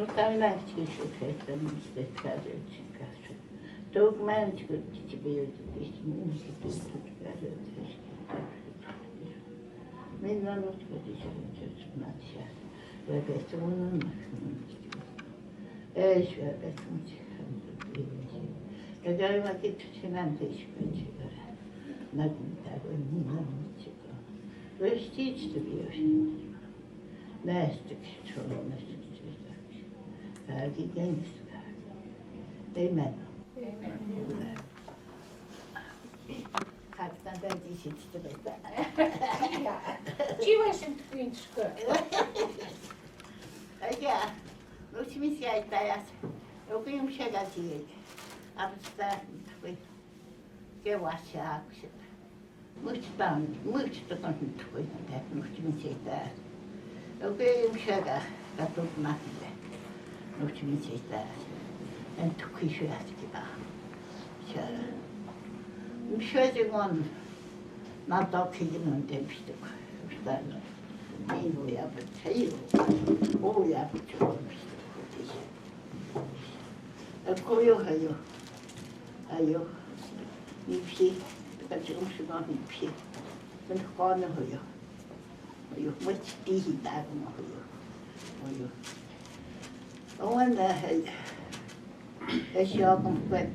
там начали шукать, там стать Документик тебе мен народ надя. Я бестумно. Я бестумно. Я говорю, ты чинан ты шпинчик. Надо так не намучить. Вы стич ты бьешь. Настик, что настик. Amen. Amen. Kalpten ben de işi tutup Чивашин квинчка. Ya, uçmuş yaytayas. Okuyum şegatiyek. Absta tıkı. Gevaşa akşam. Mıçtan tıkı. Uçmuş yaytayas. Okuyum şegat. Katıp nakide. Uçmuş yaytayas. En tıkı şu yatkıda. Şöyle. Müşözüğün 나도 기기는 됩시다. 일단 이거야 붙여요. 오야 붙여. 고요해요. 아유, 잎이 조금씩 잎이 그 꺼내 해요. 아유, 멋지 뒤다고 해요. 아유, 오늘 해. 시작은 끝.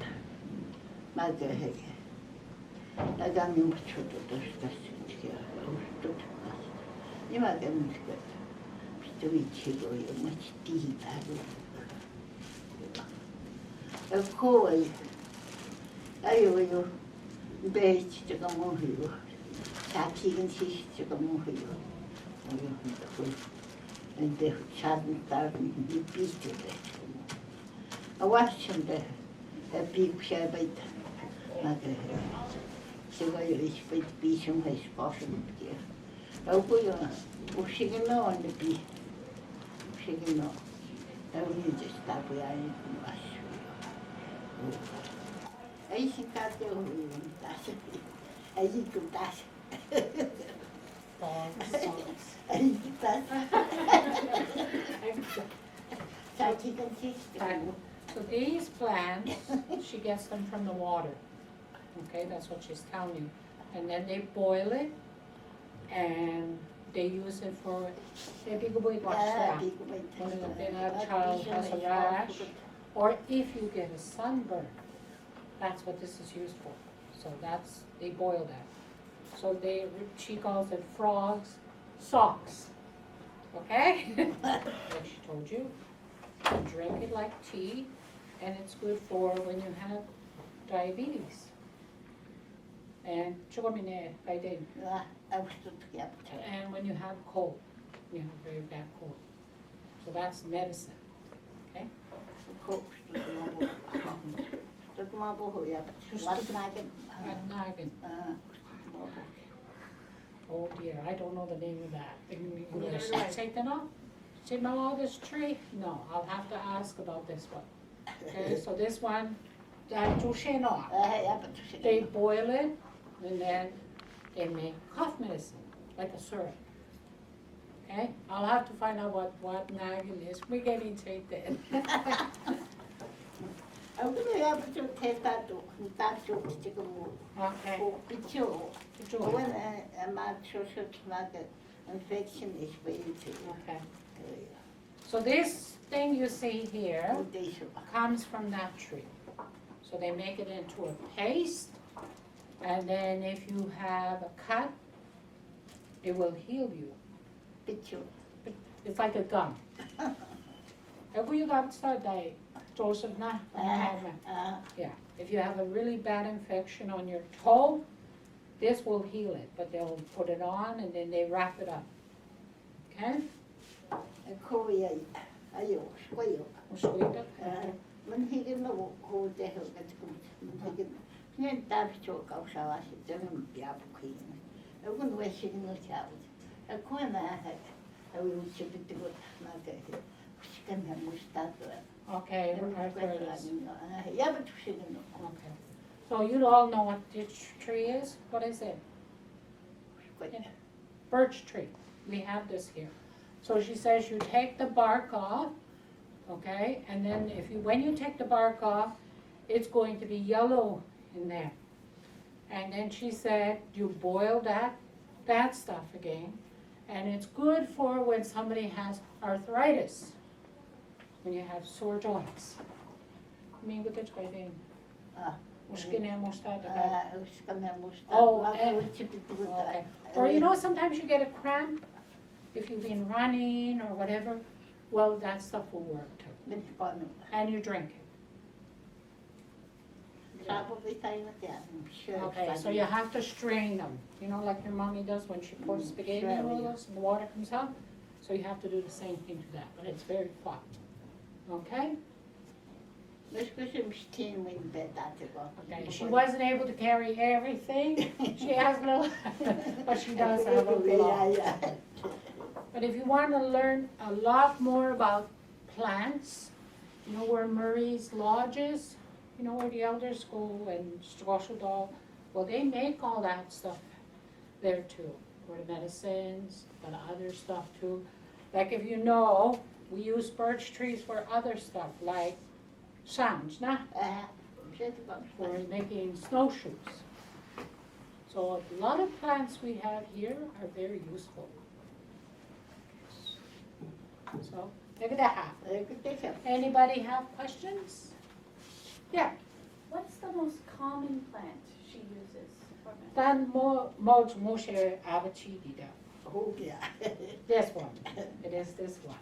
맞아 해. 나장님 붙여도 됐어.今でも一人一度よまちていたる。こうあよよ、ベーチとかもふよ、先にしとかもふよ。あよほんとふい。で、ちゃんとにピーしてる。あわしんで、ピークしゃべった。なんか、すごいしべピーションがしぱしんって。Okuyor, ushigino on the bee. Ushigino. We just stop with I wash. I see that you dash. I see to dash. I see that. So these plants, she gets them from the water. Okay, that's what she's telling you. And then they boil it. And they use it for when a child has a rash, or if you get a sunburn, that's what this is used for. So they boil that. So she calls it frog's socks. Okay? Like she told you, you drink it like tea, and it's good for when you have diabetes. And and when you have cold, you have very bad cold. So that's medicine. Okay? Oh dear, I don't know the name of that in English. Take that off? Do you know all this tree? No, I'll have to ask about this one. Okay, so this one, they boil it and then they make cough medicine, like a syrup. Okay, I'll have to find out what nagging is. We're getting taken. Okay. Infection is okay. So this thing you see here comes from that tree. So they make it into a paste, and then if you have a cut, it will heal you. It's like a gum. If you got started, Joseph, yeah. If you have a really bad infection on your toe, this will heal it, but they'll put it on and then they wrap it up. Okay? Okay, okay. So you all know what this tree is? What is it? Birch tree. We have this here. So she says you take the bark off okay? And then when you take the bark off, it's going to be yellow in there. And then she said, you boil that stuff again, and it's good for when somebody has arthritis, when you have sore joints. Ah. Oh, okay. Or you know, sometimes you get a cramp if you've been running or whatever. Well, that stuff will work too. And you drink it. Okay, so you have to strain them. You know, like your mommy does when she pours spaghetti noodles and the water comes out. So you have to do the same thing to that, but it's very fun. Okay? Okay, she wasn't able to carry everything. She has a little, but she does have a lot. But if you want to learn a lot more about plants, you know where Murray's Lodge is? You know where the elders go and Strasseldal? Well, they make all that stuff there too, for the medicines, but other stuff too. Like if you know, we use birch trees for other stuff, like sounds, nah? For making snowshoes. So a lot of plants we have here are very useful. So, look at that. Anybody have questions? Yeah. What's the most common plant she uses for medicine? Dan Moshe Abachidida. This one. It is this one.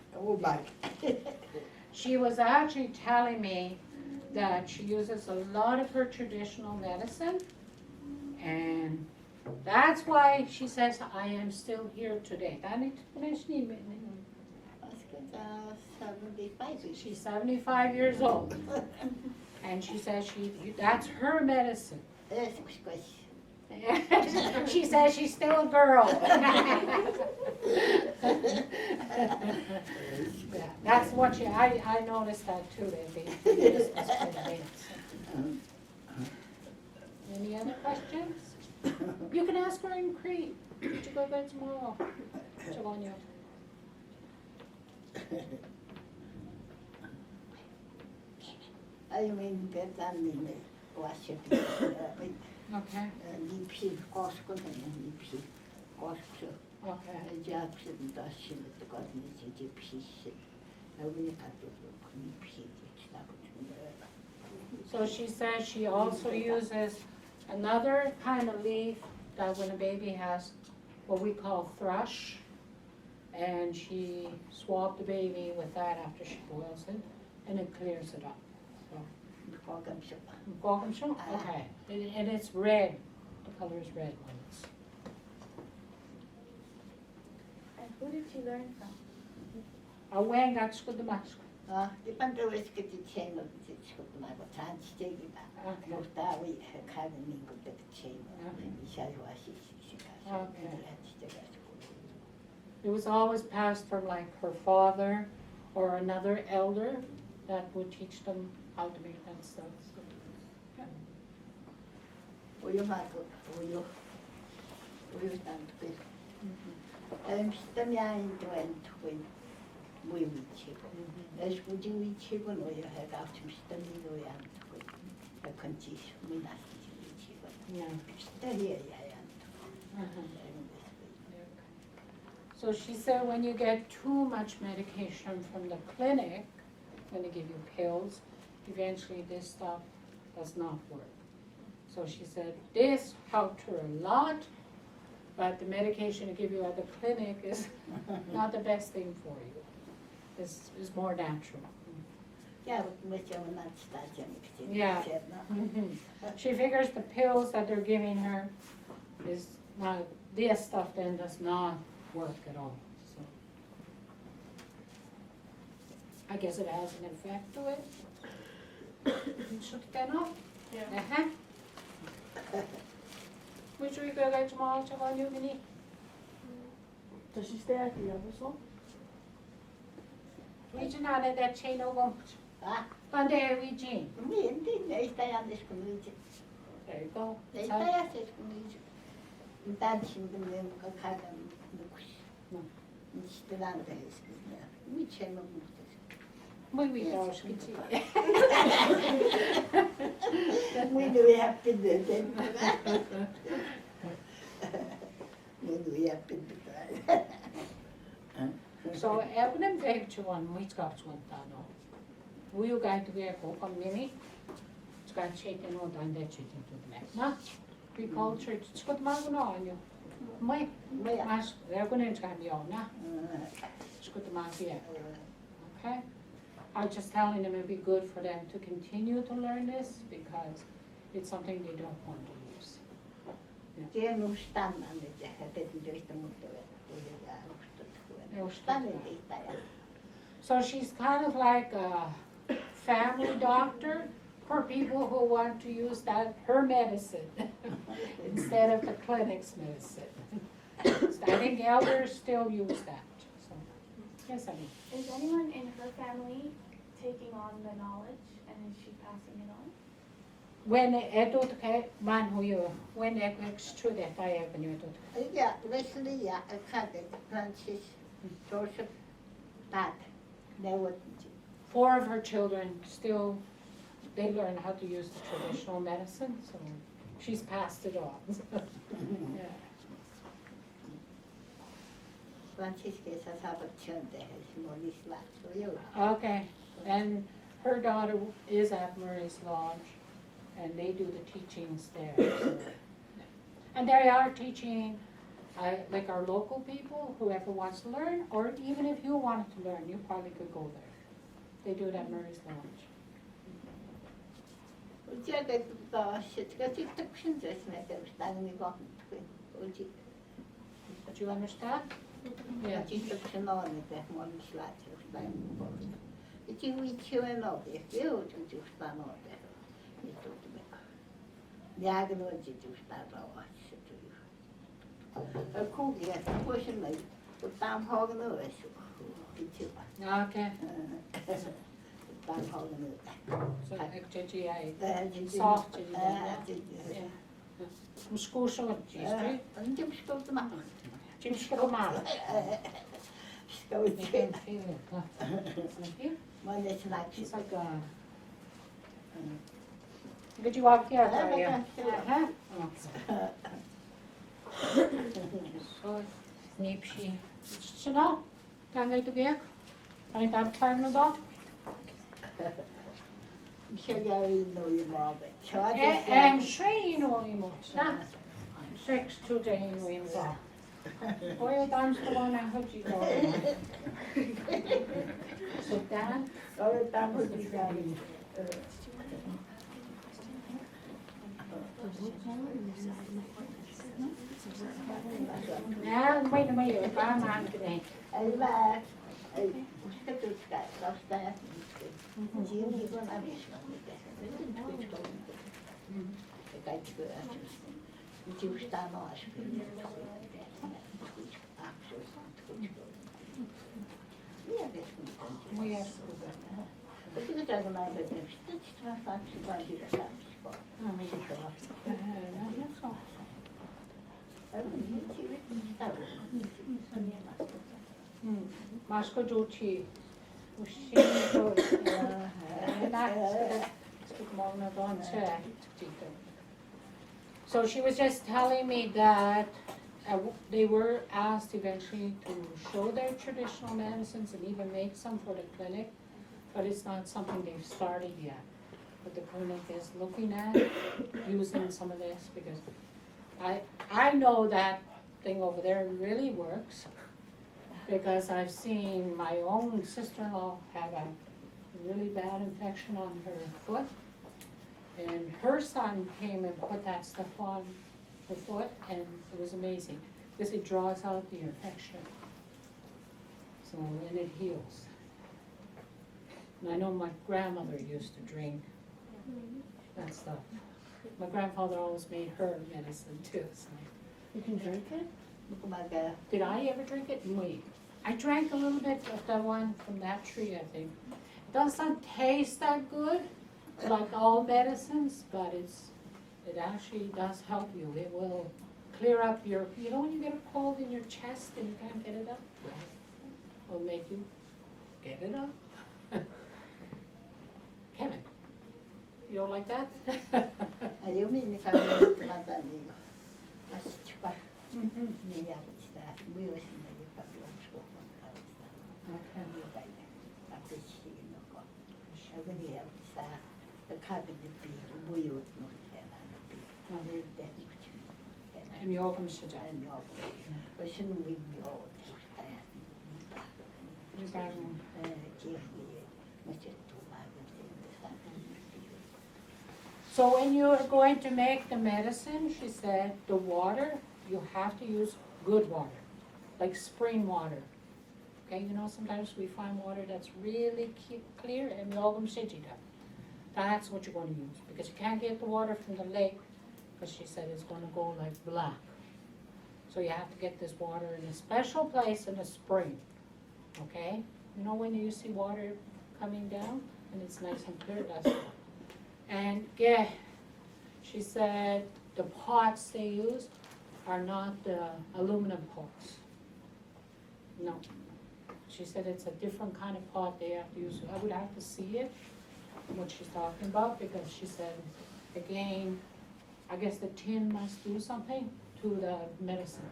She was actually telling me that she uses a lot of her traditional medicine, and that's why she says I am still here today. She's 75 years old, and she says that's her medicine. She says she's still a girl. Yeah, that's what I noticed that too. Any other questions? You can ask her in Cree. You go there tomorrow. Okay. So she says she also uses another kind of leaf that when a baby has what we call thrush, and she swabbed the baby with that after she boils it, and it clears it up. So, okay, and it's red. The color is red when it's. And who did you learn from? A wang got school the mask. It was always passed from like her father or another elder that would teach them how to make that stuff. So, yeah. So she said when you get too much medication from the clinic, when they give you pills, eventually this stuff does not work. So she said this helped her a lot, but the medication they give you at the clinic is not the best thing for you. This is more natural. Yeah. She figures the pills that they're giving her is not, this stuff then does not work at all. So I guess it has an effect to it. Should that off? Yeah. Which we go like tomorrow to our new mini. Does she stay at the other one? We do not let that chain over. One day we chain. There you go. Muy bien, skitsi. Muito jäppinde sen. Muito jäppinde. So Ebnem Vegchuan, Mitskapswantano. Will you guide to get a mini? It's got shaken on that chicken to the next. Na, we call church. It's got Magno on you. My, mas, they're going to be on now. It's good to Magia. Okay? I'm just telling them it'd be good for them to continue to learn this because it's something they don't want to lose. Tiedän stannan nyt ja häpetytöistä mutta stannan tehtäjä. So she's kind of like a family doctor for people who want to use that her medicine instead of the clinic's medicine. So I think elders still use that. So yes, I mean. Is anyone in her family taking on the knowledge and is she passing it on? When edut man who you when extra that I have been edut. Ja, Wesley ja, Francis, Joseph, Pat, they would. 4 of her children still, they learn how to use the traditional medicine, so she's passed it on. Yeah. Franciskeessa saavat työn tehdä, monissa lähtö. Okay, and her daughter is at Murray's Lodge, and they do the teachings there. So. And they are teaching, like our local people, whoever wants to learn, or even if you wanted to learn, you probably could go there. They do it at Murray's Lodge. Did you understand? Yeah. Okay. So ekjeji soft Mskušo čistri. Čimško malo. She's like a. Did you walk here? So, nipši. Šino? Kan tu gek? Kan ik daar klein nog? I'm sure you know him. 6 to the in Oye, dan gewoon naar het Sit down. Ja, wait a minute, if I'm on today. Masko Juchi. So she was just telling me that they were asked eventually to show their traditional medicines and even make some for the clinic, but it's not something they've started yet. But the clinic is looking at using some of this because I know that thing over there really works because I've seen my own sister-in-law have a really bad infection on her foot, and her son came and put that stuff on her foot, and it was amazing because it draws out the infection. So, and it heals. And I know my grandmother used to drink that stuff. My grandfather always made her medicine too. So. You can drink it? Did I ever drink it? Wait. I drank a little bit of that one from that tree, I think. It doesn't taste that good, like all medicines, but it actually does help you. It will clear up your, you know when you get a cold in your chest and you can't get it up? It will make you get it up. You don't like that? 아유, 미니까 미니까다니요. 맛있지가. Mhm. 미야부치다. 무엇인데 이거 없고 가부치다. Okay. 미가 이제 앞에치 놓고. 아그니야 부치다. 그 카드를 비 무엇 놓게나 비. 오늘 때 부치. And yoga mishija. 아니요. 무슨 위요. 기억이 무슨 So when you are going to make the medicine, she said, the water, you have to use good water, like spring water. Okay, you know, sometimes we find water that's really clear and yogam shijida. That's what you're going to use, because you can't get the water from the lake, because she said it's going to go like black. So you have to get this water in a special place in the spring, okay? You know when you see water coming down and it's nice and clear, that's it. And yeah, she said the pots they use are not the aluminum pots. No. She said it's a different kind of pot they have to use. I would have to see it, what she's talking about, because she said, again, I guess the tin must do something to the medicine.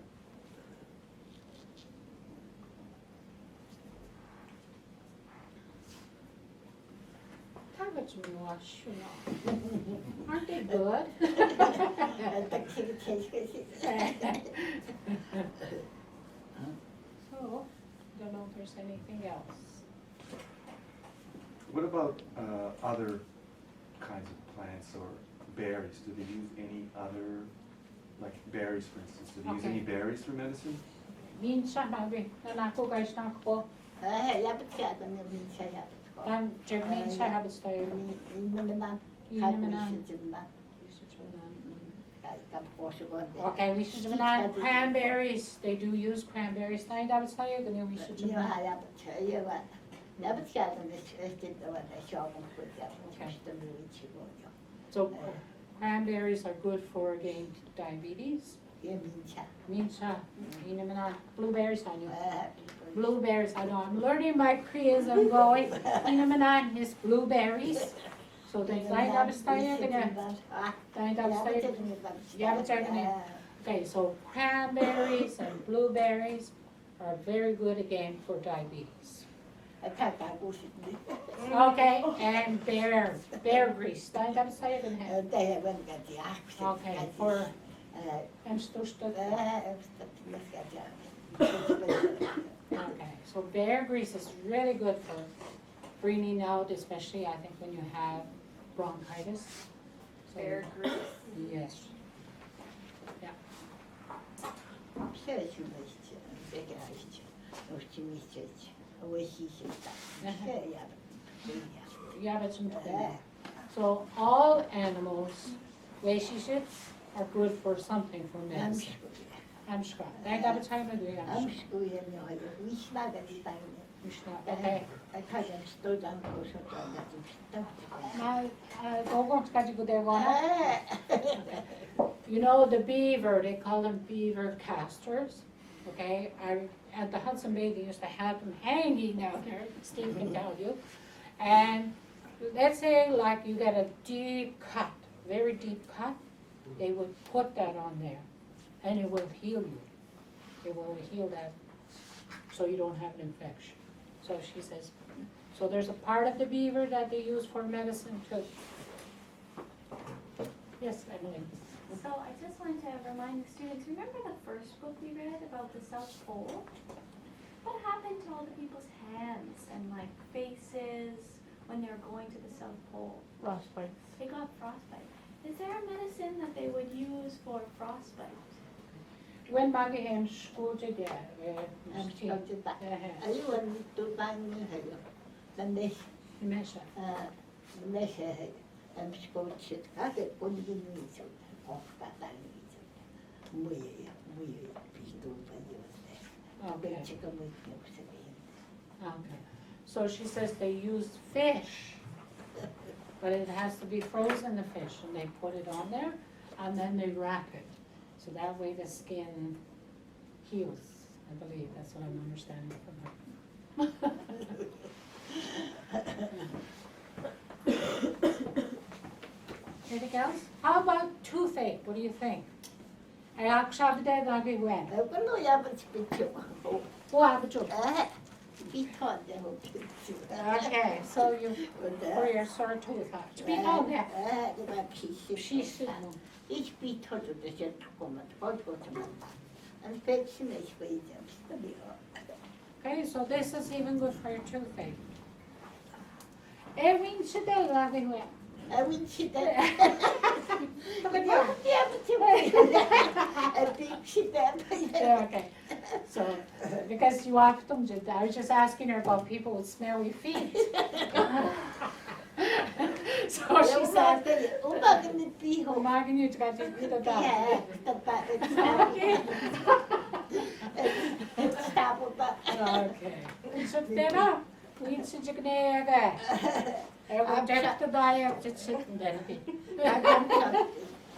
Aren't they good? So, don't know if there's anything else. What about other kinds of plants or berries? Do they use any other, like berries for instance? Do they use Okay. any berries for medicine? Mincha, maybe, nanako guys nako. 야부치하다는 민차야. Dan jer mincha habit style. 이놈은 Inuminan. Okay, we should have not cranberries. They do use cranberries. Nine habit style. Then we should have not. So cranberries are good for again diabetes. Mincha, inuminan. Blueberries on you. Blueberries, I know, I'm learning my Cree as I'm going. Inuminan is blueberries. So then, okay, so cranberries and blueberries are very good again for diabetes. Okay, and bear grease. Okay, for, and okay, so bear grease is really good for bringing out, especially I think when you have bronchitis. So, Bear grease. yes. Yeah. Yeah, but some, so all animals, Weishishits, are good for something for medicine. I'm sure. I got a time of the Okay. You know the beaver, they call them beaver casters, okay? At the Hudson Bay, they used to have them hanging out there, Steve can tell you. And let's say like you get a deep cut, very deep cut, they would put that on there and it will heal you. It will heal that so you don't have an infection. So she says, so there's a part of the beaver that they use for medicine too. Yes, Emily. So I just wanted to remind the students, remember the first book we read about the South Pole? What happened to all the people's hands and like faces when they were going to the South Pole? Frostbite. They got frostbite. Is there a medicine that they would use for frostbite? When Maggie school to get, Okay. Okay. So she says they use fish, but it has to be frozen, the fish, and they put it on there, and then they wrap it. So that way the skin heals, I believe, that's what I'm understanding from her. anything else? How about toothache? What do you think? Akşam bir de lagi wen. 그거 야버지 비켜. Bu abicu. 비켜한테 뭐 비켜. Okay, so you, for your sore tooth. 비켜네. 내가 피시. Pişsin. Hiç 비켜줘도 제 조금만 버텨주면. 안 백신에 있어야지. Okay, so this is even good for your toothache. Evin içinde lagi wen. 위치다. Look Okay, so, because you often did that, I was just asking her about people with smelly feet. So she said, 음악은 비호. 음악은 유지가 되다. Okay. So then, we should just every day after sitting there.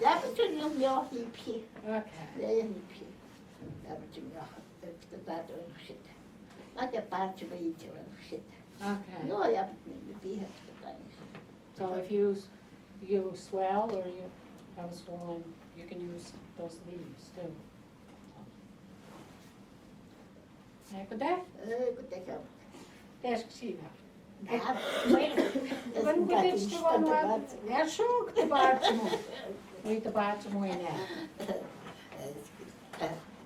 야부터 묘히 피. Okay. 내 피. 야부터 묘. 나도 시. 나도 빠지고 있죠. 시. Okay. 너 야부터 피 했다. So if you swell or you have a swollen, you can use those leaves too. 그때? 그때 저. 대식시다. 나. When we reach the one where, yeah, sure, the bathroom. Wait, the bathroom in there.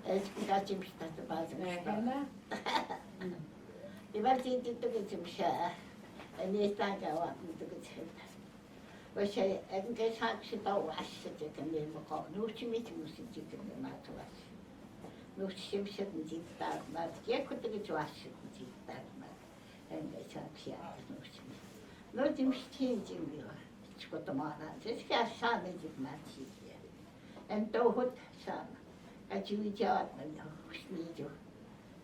에스키가 좀 비슷하다 맞아. 했나? 이번 주에 또 좀 쉬어. 내 딸가 와 또 그랬다. 왜시 애가 사치다 왔어. 근데 뭐 노심이 무슨 짓을 맞아 왔어. 노심 시든지 딱 맞게 그때 좋았어. 딱 맞. 애가 사치야 노심. 노심 시킨지 뭐. 죽었다 말아. 제가 사는 집 맞지. 또 헛 사. 주의자는 혹시니죠.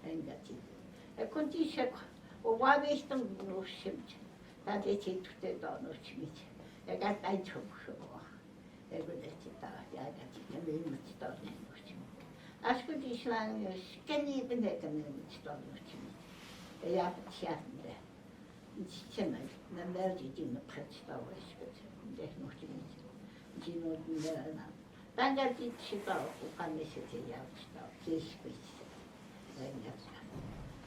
엔가지. 컨디션 와베스던 노심지. 나한테 제투대도 노심이지. 내가 나이 접수. 내가 됐다. 야가지. 내가 못지도 않는 노심. 아스쿠디 신앙이 시간이 입은 내가 못지도 않는 노심이지. 야부치 않는데. 지체는 내 지지는 파치다 와시거든. 내 노심이지. 지노는 내가 단가지 치다 오빠네시 제야치다 계시고 있어. 내가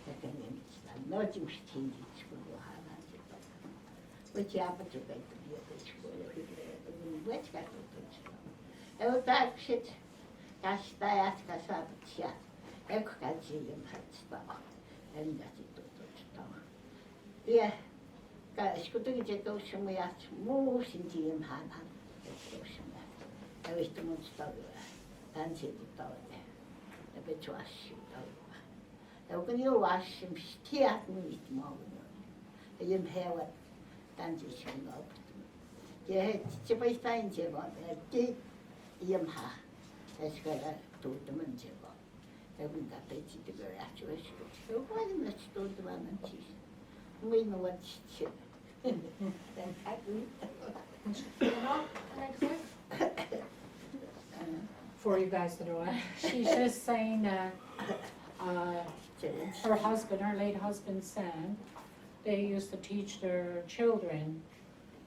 약간 재밌다. 너 지금 시킨지 치고 하나 싶다. 우리 아버지가 있던 여기 치고 그래. 왜 지가 또 치고. 에우다 시 가시다야 가서 아버지야. 에코까지 좀 하치다. 엔가지 또 치다. 예. 가 시고도 이제 또 심어야 무엇인지 하나. Eu estou muito estudada, antes de estudar, eu estou achando. Eu queria acho que é muito mal, eu não hewa tanto chegou. Que tipo está em chegou, que ha, escola tudo muito chegou. Eu nunca pensei que eu acho que eu vou me estudar antes. Muito não acho. For you guys that are, she's just saying that her husband, her late husband Sam, they used to teach their children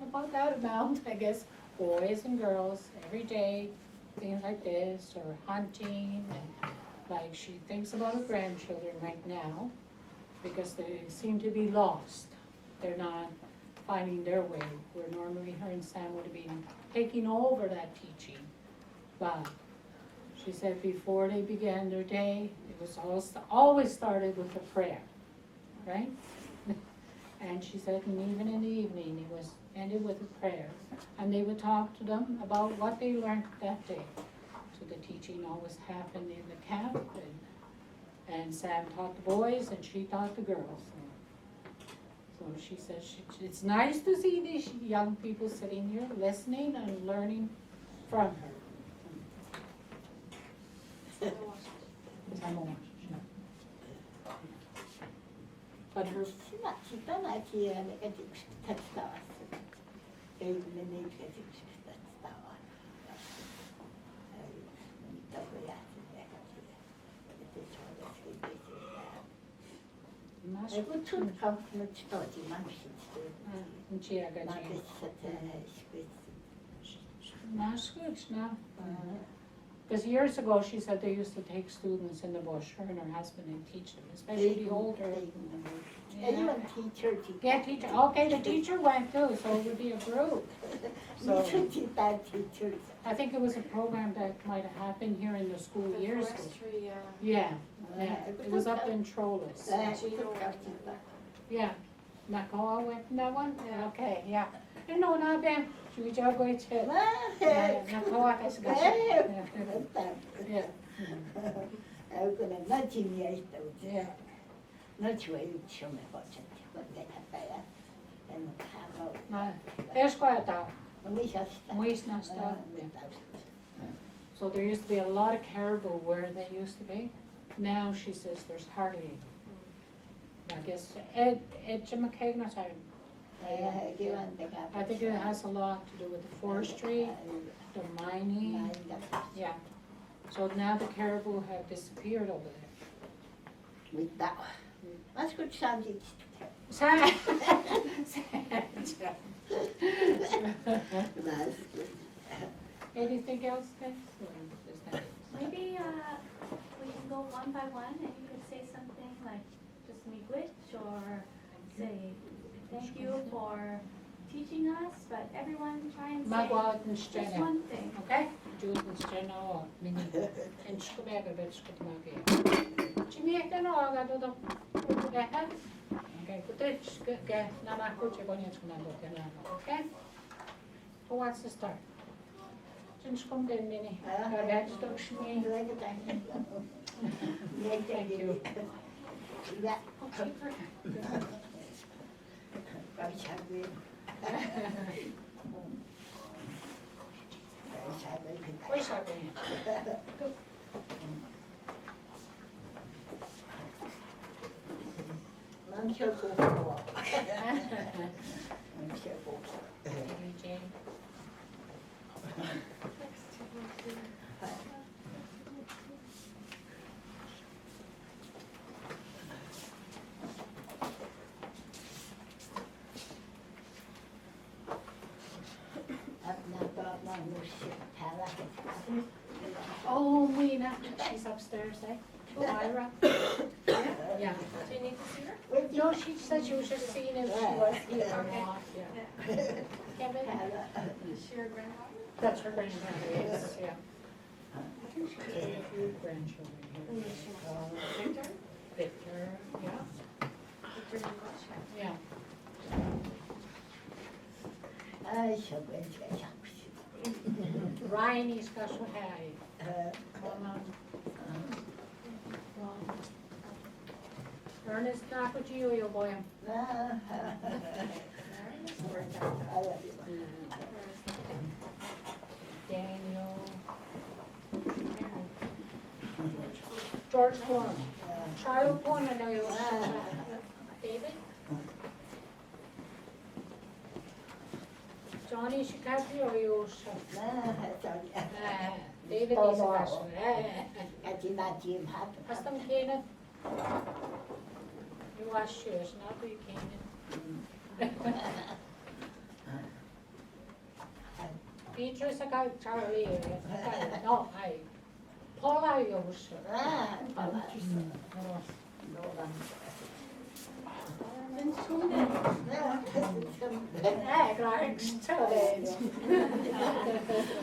about that amount, I guess, boys and girls, every day, things like this, or hunting, and like she thinks about her grandchildren right now, because they seem to be lost. They're not finding their way, where normally her and Sam would have been taking over that teaching. But she said before they began their day, it was always started with a prayer, right? And she said, and even in the evening, it was ended with a prayer. And they would talk to them about what they learned that day. So the teaching always happened in the camp, and Sam taught the boys, and she taught the girls. So she says it's nice to see these young people sitting here listening and learning from her. But her Now switch now. Because years ago, she said they used to take students in the bush, her and her husband, and teach them, especially the older. Anyone teacher, Yeah, teacher, okay, the teacher went too, so it would be a group. So, me too, bad teachers. I think it was a program that might have happened here in the school The years ago. forestry, Yeah, yeah, it was up in Trollis. Yeah, Nakoa went in that one? Yeah. Okay, yeah. No, not bad. Should we just go to? Nakoa is good. Yeah. Yeah. Escoita, muisnasta. So there used to be a lot of caribou where they used to be. Now she says there's hardly. I guess I think it has a lot to do with the forestry, the mining. Yeah. So now the caribou have disappeared over there. That's good subject. Anything else, guys? Or is that it? Maybe we can go one by one and you could say something like just miigwech or say thank you for teaching us, but everyone try and say Magwag and just Strena. one thing. Okay? Jude and Strena or Mini. And Shkubega, but Shkutmagi. Chimieka no, I got to okay, put it, okay, Namaku, okay? Who wants to start? Jinshkum de Mini. Thank you. Where's our band? Jane. Oh, Weena, she's upstairs, eh? Myra? Yeah. Do you need to see her? No, she said she was just seeing if she was here or not, yeah. Kevin? Is she your grandmother? That's her grandmother, yes, yeah. I think she has a few grandchildren here. Victor? Victor, yeah, Victor Miigwech. yeah. Ryan is got so high. Come on. Ernest, knock with you, you boy. Daniel. George Horn. Charlie Horn, I know you. David? Johnny Shikati or you? David is a Custom Kenneth. You wash shoes, not you Kenneth. Peter is a guy, Charlie. No, I. Paula, you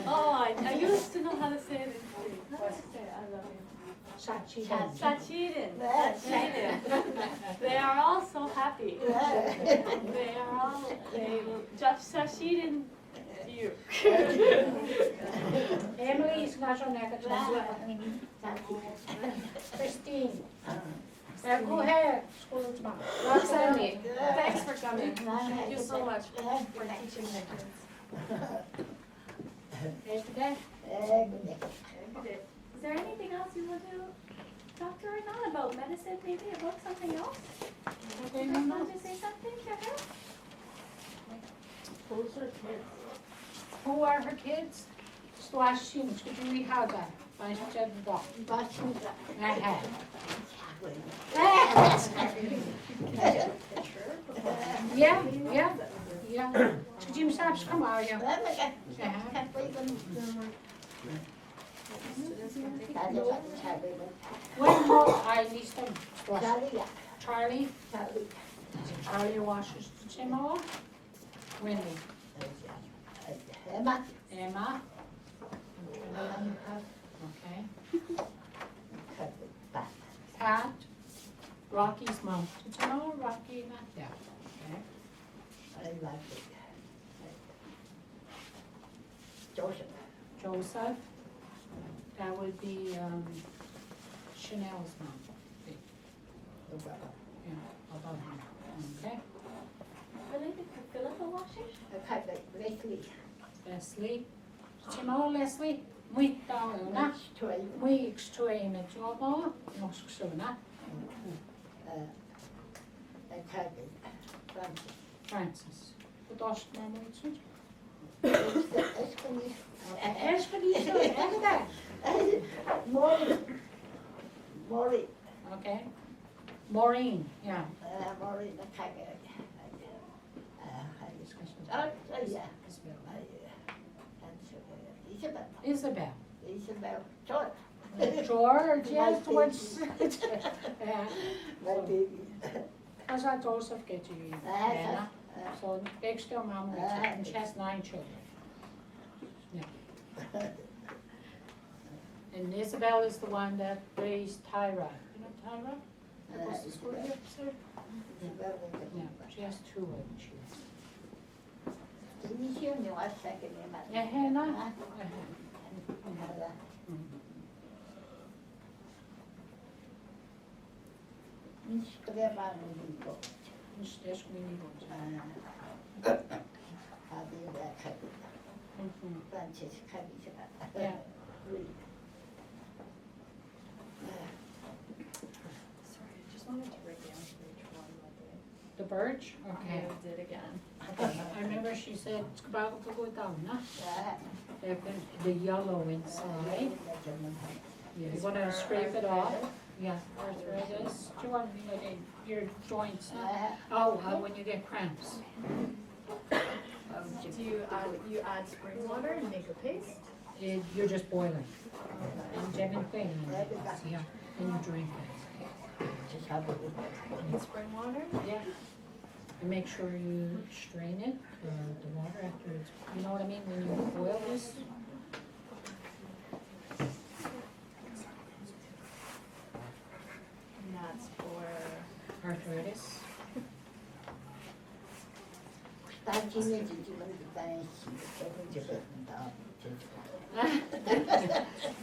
Oh, I used to know how to say it in Korean. Sachidan. Sachirin. Sachirin. They are all so happy. They are all, they just Sachirin you. Emily is not on that. Christine. Go ahead. School tomorrow. Roxanne, thanks for coming. Thank you so much for teaching my kids. Today. Is there anything else you want to talk to her on about medicine, maybe about something else? Do you guys want to say something to her? Who's her kids? Who are her kids? Swashing, could you read how that? I said dog. Yeah, yeah, Ja, Jim Saps, kom maar, ja. When more I list them, Charlie Awashish, Jim Awa, Wendy, Emma, okay, Pat, Rocky's mom, Jim Awa, Rocky, yeah, okay. Joseph, that would be Chanel's mom, yeah, above him, okay? Related to Philip Awashish? Leslie, Timo Leslie, muito na, muito extreme job, nós na. Francis, wat was het nou moet Okay. Maureen, yeah. Isabel. George, yes, what's yeah. As I Joseph get to you. Yeah. So next to mom, and she has 9 children. Yeah. And Isabel is the one that raised Tyra. You know Tyra? That goes to school here, sir? Yeah, she has 2 of them. Yeah, Hannah? There's Minnie Yeah. Sorry, I just wanted to write down for each one what The birch? they Okay. did again. I remember she said, it's about to go down, no? The yellow inside. Yeah, you wanna scrape it off? Yeah, arthritis. Do you want, like, your joints? Oh, when you get cramps. Do you add spring water and make a paste? You're just boiling. And Devin Queen, yeah, and you drink it. And spring water? Yeah. And make sure you strain it, the water after it's, you know what I mean, when you boil this. And that's for Arthritis.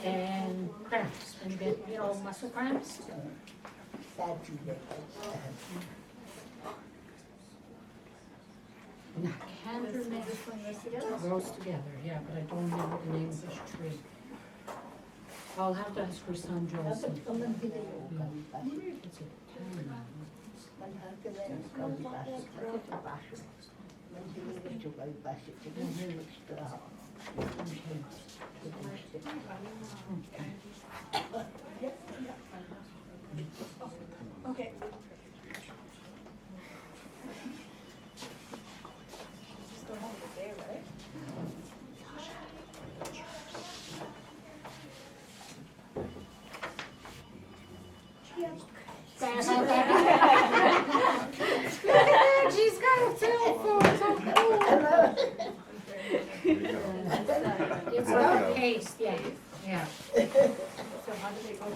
And cramps, when you get, you know, muscle cramps. Now, cancer this together? grows together, yeah, but I don't know the name of this tree. I'll have to ask her son Joseph. It's a Okay. Still have it there, right? She's got a cell phone, so cool. It's like a paste, yeah, yeah. So how do they go?